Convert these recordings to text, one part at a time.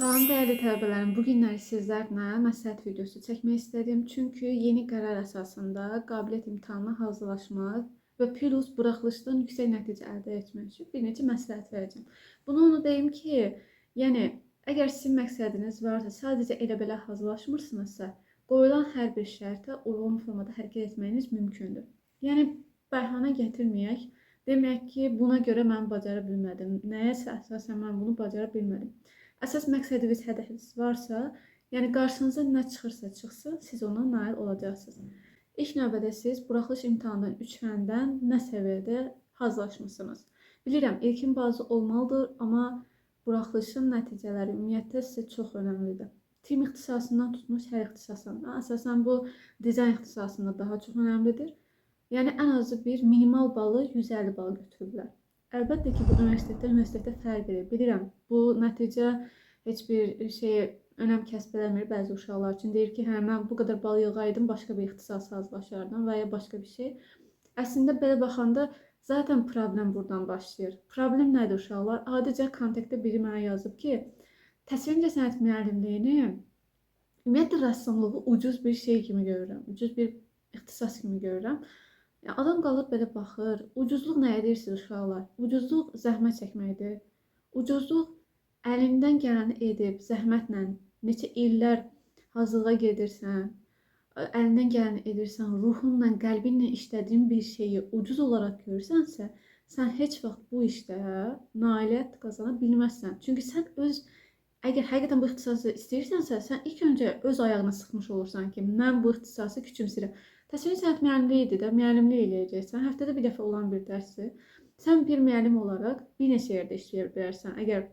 Salam dəyərli tələbələrim, bu günləri sizlərlə məsləhət videosu çəkmək istədim. Çünki yeni qərar əsasında qabiliyyət imtahanına hazırlaşmaq və plus buraxılışdan yüksək nəticə əldə etmək üçün bir neçə məsləhət verəcəm. Bunu onu deyim ki, yəni əgər sizin məqsədiniz varsa, sadəcə elə-belə hazırlaşmırsınızsa, qoyulan hər bir şərtə uyğun formada hərəkət etməyiniz mümkündür. Yəni bəhanə gətirməyək, deməyək ki, buna görə mən bacara bilmədim, nəyəsə əsasən mən bunu bacara bilmədim. Əsas məqsədiniz, hədəfiniz varsa, yəni qarşınıza nə çıxırsa çıxsın, siz ona nail olacaqsınız. İlk növbədə siz buraxılış imtahanından 3 fəndən nə səviyyədə hazırlaşmısınız? Bilirəm, ilkin bazı olmalıdır, amma buraxılışın nəticələri ümumiyyətlə sizə çox önəmlidir. Tim ixtisasından tutmuş hər ixtisasına, əsasən bu dizayn ixtisasında daha çox önəmlidir. Yəni ən azı bir minimal balı 150 bal götürüblər. Əlbəttə ki, bu universitetdə fərq edir. Bilirəm, bu nəticə heç bir önəm kəsb eləmir bəzi uşaqlar üçün. Deyir ki, hə, mən bu qədər bal yığaydım, başqa bir ixtisasa hazırlaşardım və ya başqa bir şey. Əslində, belə baxanda, zaten problem buradan başlayır. Problem nədir uşaqlar? Adicə kontaktda biri mənə yazıb ki, təsvir incəsənət müəllimliyini, ümumiyyətlə rəssamlığı ucuz bir şey kimi görürəm, ucuz bir ixtisas kimi görürəm. Ya adam qalıb belə baxır. Ucuzluq nə edirsiniz uşaqlar? Ucuzluq zəhmət çəkməkdir. Ucuzluq əlindən gələni edib, zəhmətlə, neçə illər hazırlığa gedirsən, əlindən gələni edirsən, ruhunla, qəlbinlə işlədiyin bir şeyi ucuz olaraq görürsənsə, sən heç vaxt bu işdə nailiyyət qazana bilməzsən. Çünki sən əgər həqiqətən bu ixtisası istəyirsənsə, sən ilk öncə öz ayağına sıxmış olursan ki, mən bu ixtisası küçümsürəm. Təsvir sənət müəllimliyidir də, müəllimlik eləyəcəksən. Həftədə bir dəfə olan bir dərsdir. Sən bir müəllim olaraq bir neçə yerdə işləyə bilərsən. Əgər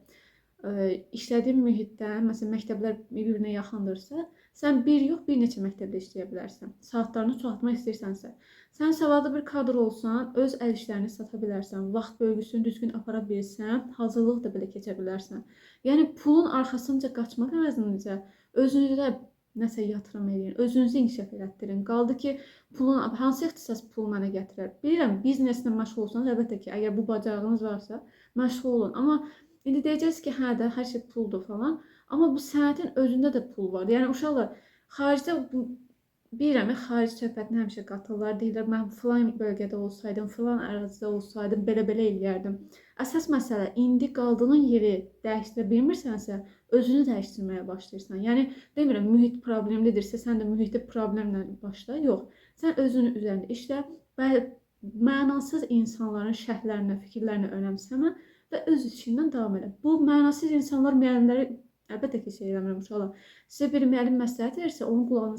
işlədiyin mühitdə, məsələn, məktəblər bir-birinə yaxındırsa, sən bir yox, bir neçə məktəbdə işləyə bilərsən. Saatlarını çoxaltmaq istəyirsənsə. Sən savadlı bir kadr olsan, öz əl işlərini sata bilərsən. Vaxt bölgüsünü düzgün apara bilsən, hazırlıq da belə keçə bilərsən. Yəni, pulun arxasınca qaçmaq əvəzincə özünüzə nəsə yatırım edin, özünüzü inkişaf elətdirin. Qaldı ki, hansı ixtisas pul mənə gətirər? Bilirəm, bizneslə məşğul olsanız, əlbəttə ki, əgər bu bacarığınız varsa, məşğul olun. Amma indi deyəcəksiniz ki, hə də, hər şey puldur falan. Amma bu sənətin özündə də pul var. Yəni, uşaqlar, xaricdə, bilirəm, xarici söhbətini həmişə qatırlar. Deyirlər, mən filan bölgədə olsaydım, filan ərazidə olsaydım, belə-belə eləyərdim. Əsas məsələ, indi qaldığın yeri dəyişdirə bilmirsənsə, özünü dəyişdirməyə başlayırsan. Yəni, demirəm, mühit problemlidirsə, sən də mühitdə problemlə başla. Yox, sən özünün üzərində işlə və mənasız insanların şərhlərinə, fikirlərinə önəmsəmə və öz işindən davam elə. Bu mənasız insanlar müəllimləri, əlbəttə ki, şey eləmirəm uşaqlar. Sizə bir müəllim məsləhət verirsə, onun qulağını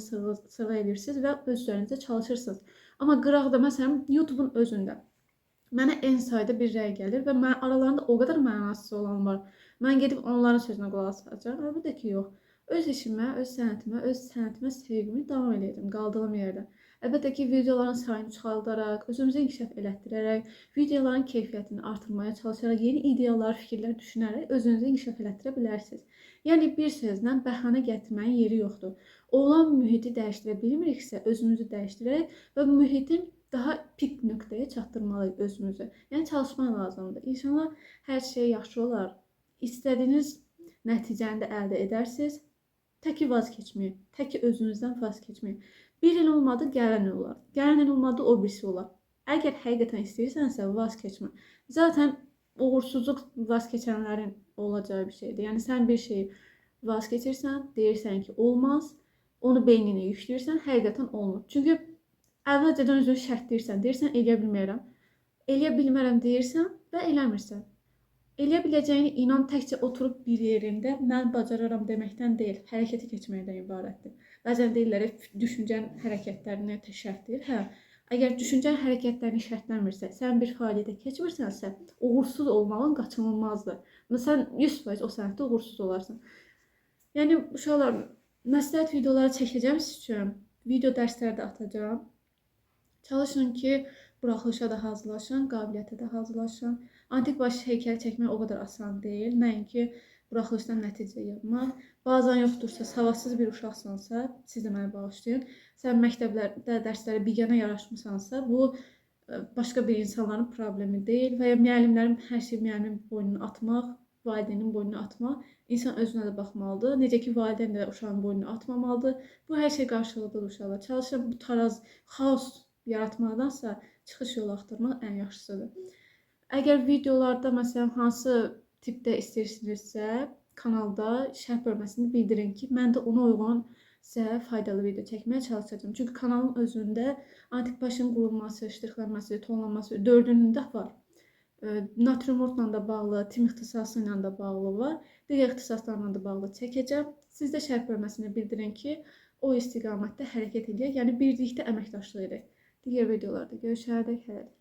sığa edirsiniz və öz üzərinizə çalışırsınız. Amma qıraqda, məsələn, YouTube-un özündə mənə en sayda bir rəy gəlir və aralarında o qədər mənasız olan var. Mən gedib onların sözünə qulaq asacağam. Əlbəttə ki, yox. Öz işimə, öz sənətimə sevgimi davam edəcəm qaldığım yerdə. Əlbəttə ki, videoların sayını çoxaldaraq, özümüzü inkişaf elətdirərək, videoların keyfiyyətini artırmaya çalışaraq, yeni ideyalar, fikirlər düşünərək özünüzü inkişaf elətdirə bilərsiniz. Yəni, bir sözlə bəhanə gətirməyin yeri yoxdur. Olan mühiti dəyişdirə bilmiriksə, özümüzü dəyişdirərək və mühitin daha pik nöqtəyə çatdırmalıyıq özümüzü. Yəni, çalışmaq lazımdır. İnşallah hər şey yaxşı olar. İstədiyiniz nəticəni də əldə edərsiniz. Təki vaz keçməyin. Təki özünüzdən vaz keçməyin. Bir il olmadı, gələn il olar. Gələn il olmadı, o birisi olar. Əgər həqiqətən istəyirsənsə, vaz keçmə. Zaten uğursuzluq vaz keçənlərin olacağı bir şeydir. Yəni, sən bir şeyi vaz keçirsən, deyirsən ki, olmaz, onu beyninə yükləyirsən, həqiqətən olmur. Çünki əvvəlcədən özünü şərtləyirsən, deyirsən, eləyə bilmərəm. Eləyə bilmərəm deyirsən və eləmirsən. Eləyə biləcəyini inan təkcə oturub bir yerində mən bacararam deməkdən deyil, hərəkəti keçməkdən ibarətdir. Bəzən deyirlər, düşüncən hərəkətlərini şərtləyir. Hə, əgər düşüncən hərəkətlərini şərtlənmirsə, sən bir fəaliyyətə keçmirsənsə, uğursuz olmağın qaçınılmazdır. Sən 100% o sənətdə uğursuz olarsan. Yəni, uşaqlar, məsləhət videoları çəkəcəm siz üçün, video dərsləri də atacağım. Çalışın ki, buraxılışa da hazırlaşın, qabiliyyətə də hazırlaşın. Antik baş heykəli çəkmək o qədər asan deyil. Nəinki buraxılışdan nəticə yığmaq. Bazan yoxdursa, savadsız bir uşaqsansa, siz də mənə bağışlayın. Sən məktəblərdə dərslərə biganə yaraşmısansa, bu başqa bir insanların problemi deyil və ya müəllimlərin hər şey müəllimin boynuna atmaq valideynin boynuna atma. İnsan özünə də baxmalıdır. Necə ki, valideyn də uşağın boynuna atmamalıdır. Bu hər şey qarşılıqlıdır uşaqlar. Çalışın bu taraz, xaos yaratmaqdansa çıxış yolu axtarmaq ən yaxşısıdır. Əgər videolarda məsələn hansı tipdə istəyirsinizsə, kanalda şərh bölməsində bildirin ki, mən də ona uyğun sizə faydalı video çəkməyə çalışacağam. Çünki kanalın özündə antik başın qurulması, ştrixlənməsi, tonlanması 4-ünün də var. Natriumortla da bağlı, tim ixtisası ilə də bağlı var. Digər ixtisaslarla da bağlı çəkəcəm. Siz də şərh bölməsində bildirin ki, o istiqamətdə hərəkət edək, yəni birlikdə əməkdaşlıq edək. Digər videolarda görüşərik. Hələlik.